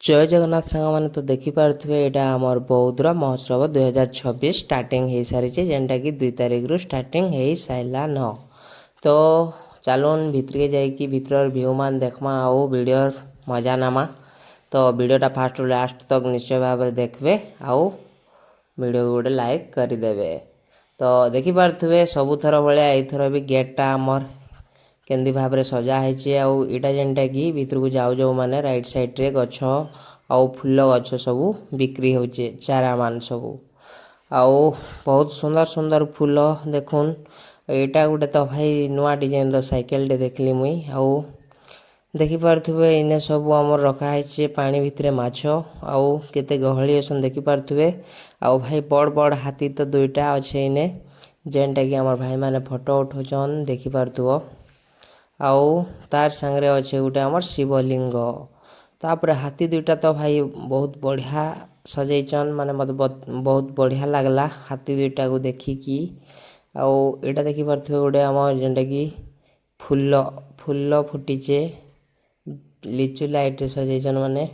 जय जगन्नाथ सांग मैंने तो देखिपे यहाँ आमर बौद्धर महोत्सव 2026 स्टार्टिंग हो सारी जेनटा कि 2 तारिख रु स्टार्टिंग हो सारा न तो चलुन भितर के जाकि भितर व्यू मान देखमा आउ वीडियो मजा नामा तो वीडियोटा फास्ट लास्ट तक निश्चय भाव में देखबे आउ वीडियो को गोटे लाइक करदे तो देखिपे सबुथर भाया यथर भी गेटा आमर केंदी भाव में सजा होटा जेनटा कि भितर को जाऊ जाऊ माने राइट साइड रे गछ आउ फूल गछ सबू बिक्री होचे चारा मान सबू आउ बहुत सुंदर सुंदर फूल देखुन एटा गोटे तो भाई नुआ डिजाइन रो साइकेल टे देखली मुई आउ देखिपे इने सब आमर रखाई पानी भितर माछ आउ केते गहली असन देखिपे आउ भाई बड़ बड़ हाथी तो 2टा अच्छे इने जेनटा कि आमर भाई माने फोटो उठाउछन देखिपे आउ तार सांगरे अच्छे गोटे आमर शिवलिंग तापर हाथी 2टा तो भाई बहुत बढ़िया सजैचन माने मत बहुत बढ़िया लगला हाथी 2टा को देखिकी आउ एटा देखिपे गोटे आमर जेनटा कि फूल फूल फुटीचे लिचु लाइट सजैचन माने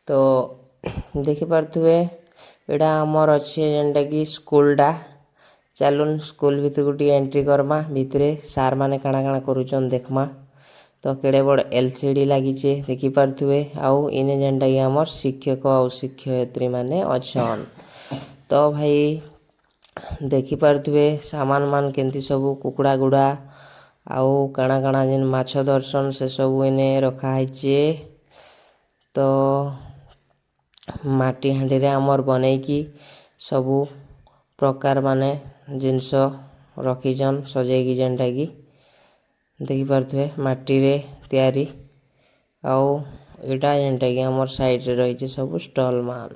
तो देखिपे एटा आमर अच्छे जेनटा कि स्कूलटा चलुन स्कूल भीतर को टी एंट्री करमा भितरे सार माने काଣା काଣା करूचन देखमा तो केड़े बड़ एलसीडी लागिचे देखिपे आउ इने जेनटा कि आमर शिक्षक आउ शिक्षयित्री माने अछन तो भाई देखिपे सामान मान केंती सबू कुकुड़ा गुड़ा आउ काଣା काଣା जेन माछ दर्शन से सबू इने रखा है तो माटी हांडी रे आमर बनेकी सबू प्रकार माने जिनस रखीचन सजेकी जेनटा कि देखिपे माटी रे तैयारी आउ एटा जेनटा कि आमर साइड रे रही सब स्टॉल मान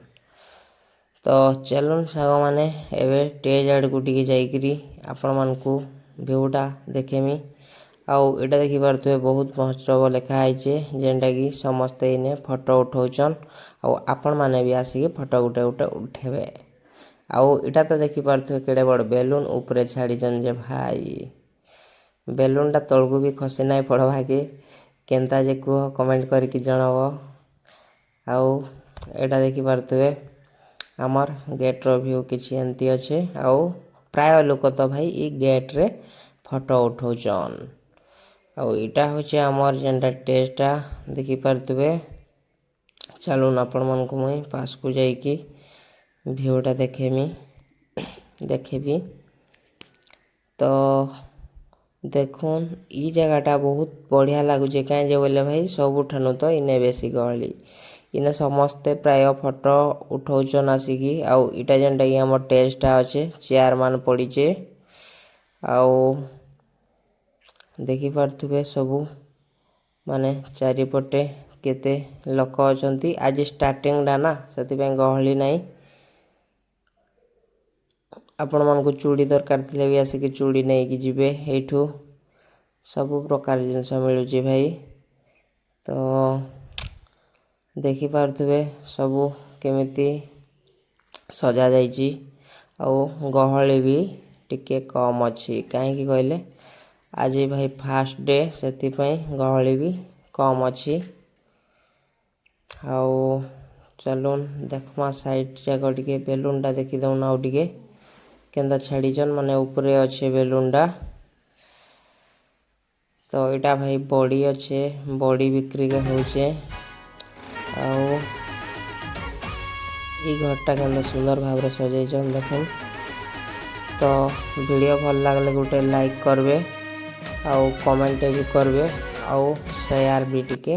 तो चलुन साग माने एबे स्टेज आड़ को टिके जाइकरी आपण मानकू व्यूटा देखेमी आउ एटा देखिपे बहुत महोत्सव लिखा है जेनटा कि समस्ते इने फोटो उठाउछन आउ आपण माने भी आसिके फोटो गुटे गुटे उठेबे आउ इटा तो देखिपे केड़े बड़ बेलून ऊपर छाड़ीचन जे भाई बेलूनटा तलकू भी खसी नाई पड़वा के केनता जे कह कमेंट करके जनब आउ एटा देखिपे आमर गेट रो व्यू किछि एंती अच्छे आउ प्राय लोक तो भाई ई गेट रे फोटो उठाउछन आउ इटा होचे आमर जेनटा टेस्टा देखिपे चलुन आपण मानकू मुई पास को जाइकी व्यूटा देखेबी तो देखुन ई जगहटा बहुत बढ़िया लगुचे कहीं बोले भाई सबुठानु तो इने बेसी गहली इने समस्ते प्राय फोटो उठाउछन आसिकी आउ इटा जेनटा कि हमर टेस्टा अच्छे चेयर मान पड़ीचे आउ देखिपे सबू माने चारिपटे केते लोक अछंती आज स्टार्टिंग डा ना सेति गहली नहीं आपण मानकू चूड़ी दरकार थिले भी आसिक चूड़ी नहीं कि जीवे एठू सब प्रकार जिनस मिलूची भाई तो देखिपे सबू केमिति सजा जाइची आउ गहली भी टिके कम अच्छी कहीं कहले आज भाई फास्ट डे से गहली भी कम अच्छी आउ चलुन देखमा साइड जाक टिके बेलूनटा देखीदौन आउ टिके केंदा छाड़ीचन माने ऊपरे अच्छे बेलूनटा तो इटा भाई बड़ी अच्छे बड़ी बिक्री के होचे आउ ई घरटा केंदा सुंदर भाव में सजाइचन देखुन तो वीडियो भल लागले गोटे लाइक करबे आउ कमेंट भी करबे आउ शेयर भी टिके